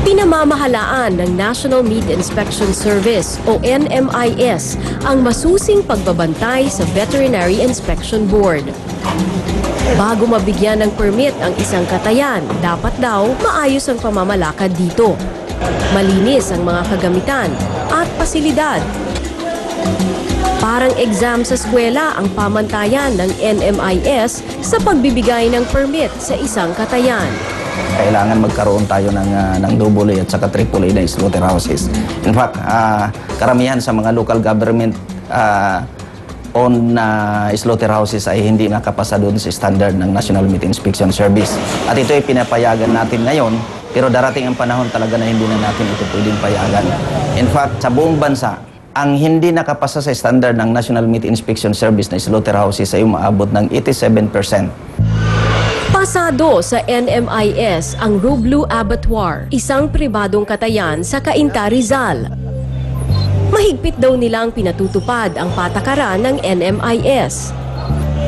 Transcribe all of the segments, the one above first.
Pinamamahalaan ng National Meat Inspection Service o NMIS ang masusing pagbabantay sa Veterinary Inspection Board. Bago mabigyan ng permit ang isang katayan, dapat daw maayos ang pamamalakad dito. Malinis ang mga kagamitan at pasilidad. Parang exam sa eskwela ang pamantayan ng NMIS sa pagbibigay ng permit sa isang katayan. Kailangan magkaroon tayo ng AA at saka AAA na slaughterhouses. In fact, karamihan sa mga local government owned slaughterhouses ay hindi nakapasa doon sa standard ng National Meat Inspection Service. At ito ay pinapayagan natin ngayon, pero darating ang panahon talaga na hindi na natin ito pwedeng payagan. In fact, sa buong bansa, ang hindi nakapasa sa standard ng National Meat Inspection Service na slaughterhouses ay umaabot ng 87%. Pasado sa NMIS ang Rublu Abattoir, isang pribadong katayan sa Cainta, Rizal. Mahigpit daw nilang pinatutupad ang patakaran ng NMIS.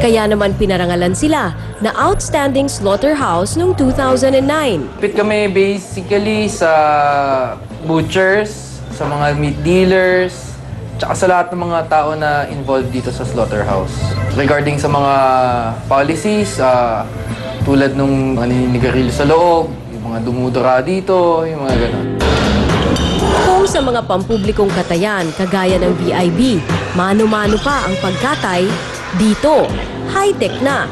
Kaya naman pinarangalan sila na Outstanding Slaughterhouse noong 2009. Pit kami basically sa butchers, sa mga meat dealers, tsaka sa lahat ng mga tao na involved dito sa slaughterhouse. Regarding sa mga policies, tulad nung naninigarilyo sa loob, yung mga dumudura dito, yung mga gano'n. Kung sa mga pampublikong katayan kagaya ng VIB, mano-mano pa ang pagkatay, dito, high-tech na.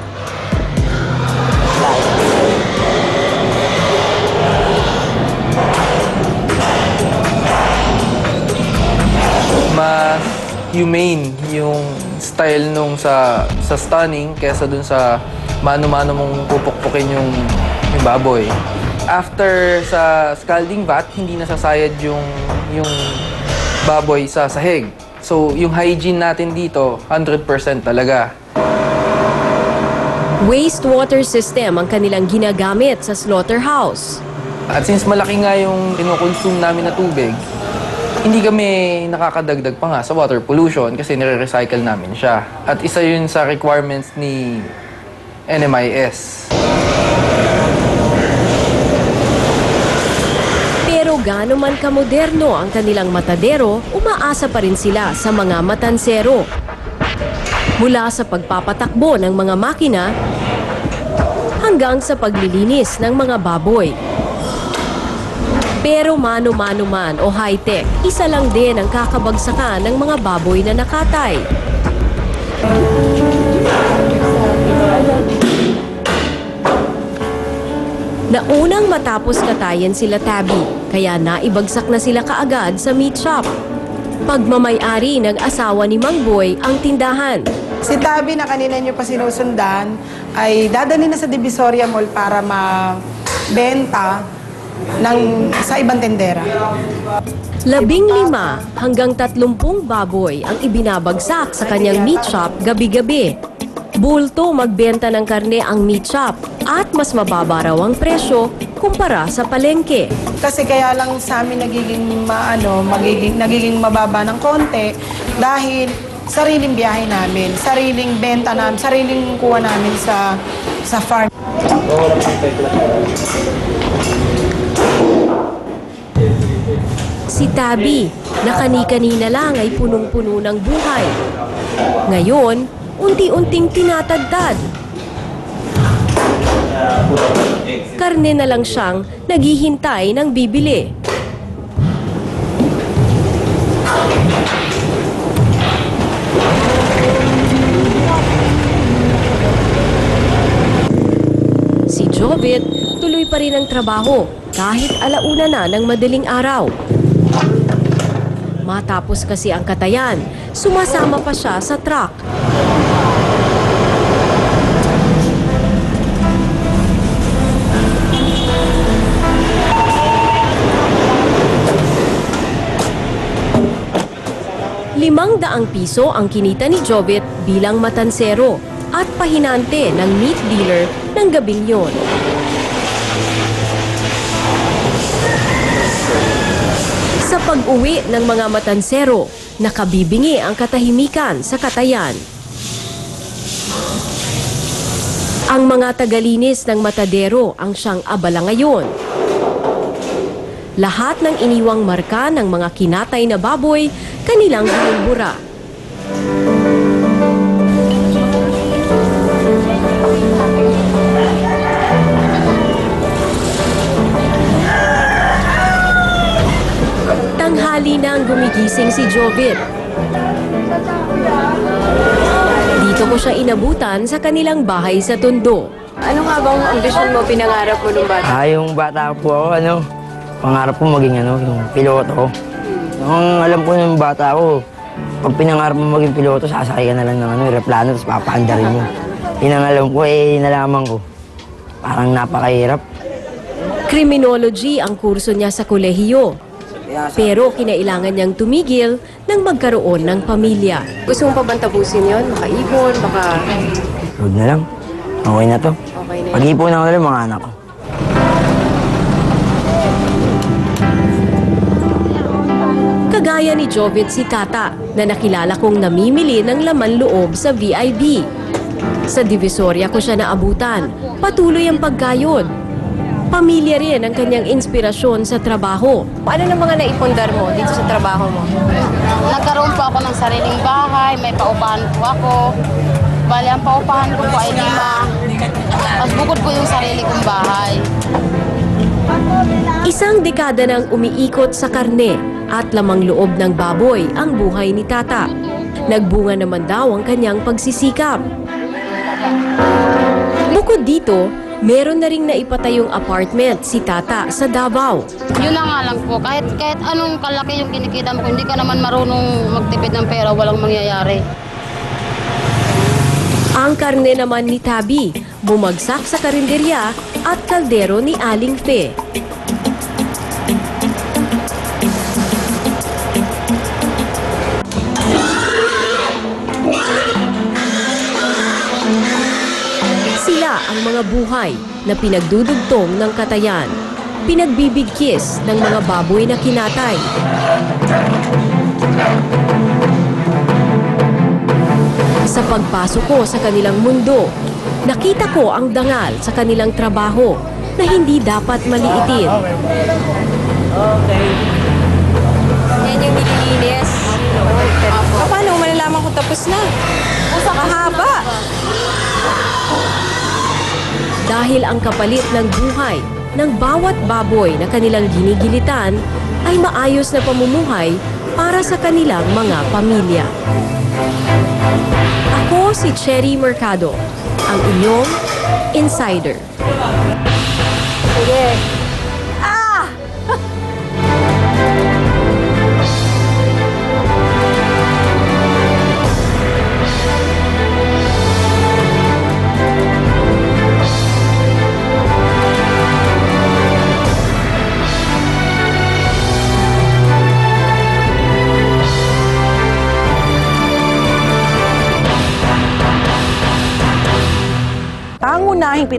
Mas humane yung style nung sa stunning kaysa dun sa mano-mano mong pupukpukin yung baboy. After sa scalding vat, hindi nasasayad yung baboy sa sahig. So, yung hygiene natin dito, 100% talaga. Wastewater system ang kanilang ginagamit sa slaughterhouse. At since malaki nga yung kinukonsume namin na tubig, hindi kami nakakadagdag pa nga sa water pollution kasi nire-recycle namin siya. At isa yun sa requirements ni NMIS. Pero gaano man kamoderno ang kanilang matadero, umaasa pa rin sila sa mga matansero. Mula sa pagpapatakbo ng mga makina hanggang sa paglilinis ng mga baboy. Pero mano-mano man o high-tech, isa lang din ang kakabagsakan ng mga baboy na nakatay. Naunang matapos katayan sila Tabby, kaya naibagsak na sila kaagad sa meat shop. Pagmamay-ari ng asawa ni Mang Boy ang tindahan. Si Tabby na kanina nyo pa sinusundan ay dadalhin na sa Divisoria Mall para mabenta sa ibang tendera. 15 hanggang 30 baboy ang ibinabagsak sa kanyang meat shop gabi-gabi. Bulto magbenta ng karne ang meat shop at mas mababa raw ang presyo kumpara sa palengke. Kasi kaya lang sa amin nagiging mababa ng konti dahil sariling biyahe namin, sariling benta namin, sariling kuha namin sa farm. Si Tabby, na kani-kanina lang ay punong-puno ng buhay. Ngayon, unti-unting tinatagtad. Karne na lang siyang naghihintay ng bibili. Si Jovit, tuloy pa rin ang trabaho kahit alauna na ng madaling araw. Matapos kasi ang katayan, sumasama pa siya sa truck. ₱500 ang kinita ni Jovit bilang matansero at pahinante ng meat dealer ng gabing yon. Sa pag-uwi ng mga matansero, nakabibingi ang katahimikan sa katayan. Ang mga tagalinis ng matadero ang siyang abala ngayon. Lahat ng iniwang marka ng mga kinatay na baboy, kanilang binubura. Tanghali nang gumigising si Jovit. Dito ko siya inabutan sa kanilang bahay sa Tondo. Ano nga bang ambisyon mo, pinangarap mo nung bata? Yung bata po ako, pangarap ko maging yung piloto. Nung alam ko nung bata ako, pag pinangarap mo maging piloto, sasakay ka na lang ng aeroplano, tapos papaandarin mo. Yun ang alam ko, nalaman ko. Parang napakahirap. Criminology ang kurso niya sa kolehiyo. Pero kinailangan niyang tumigil nang magkaroon ng pamilya. Gusto mong pabantabusin yun? Makaipon, baka... Huwag na lang. Okay na to. Okay na yun. Pag-ipon ako na lang mga anak ko. Kagaya ni Jovit si Tata na nakilala kong namimili ng laman loob sa VIB. Sa Divisoria ko siya naabutan. Patuloy ang pagkayod. Pamilya rin ang kanyang inspirasyon sa trabaho. Ano ng mga naipundar mo dito sa trabaho mo? Nagkaroon po ako ng sariling bahay, may paupahan po ako. Bali, ang paupahan ko po ay 5. Mas bukod po yung sarili kong bahay. Isang dekada nang umiikot sa karne at lamang loob ng baboy ang buhay ni Tata. Nagbunga naman daw ang kanyang pagsisikap. Bukod dito, meron na ring naipatayong apartment si Tata sa Davao. Yun na nga lang po, kahit anong kalaki yung kinikita mo, kung hindi ka naman marunong magtipid ng pera, walang mangyayari. Ang karne naman ni Tabi, bumagsak sa karinderya at kaldero ni Aling Fe. Sila ang mga buhay na pinagdudugtong ng katayan, pinagbibigkis ng mga baboy na kinatay. Sa pagpasok ko sa kanilang mundo, nakita ko ang dangal sa kanilang trabaho na hindi dapat maliitin. Yan yung nililinis. Paano mo malalaman kung tapos na? Mahaba. Dahil ang kapalit ng buhay ng bawat baboy na kanilang ginigilitan ay maayos na pamumuhay para sa kanilang mga pamilya. Ako si Cherry Mercado, ang inyong insider. Sige. Pangunahing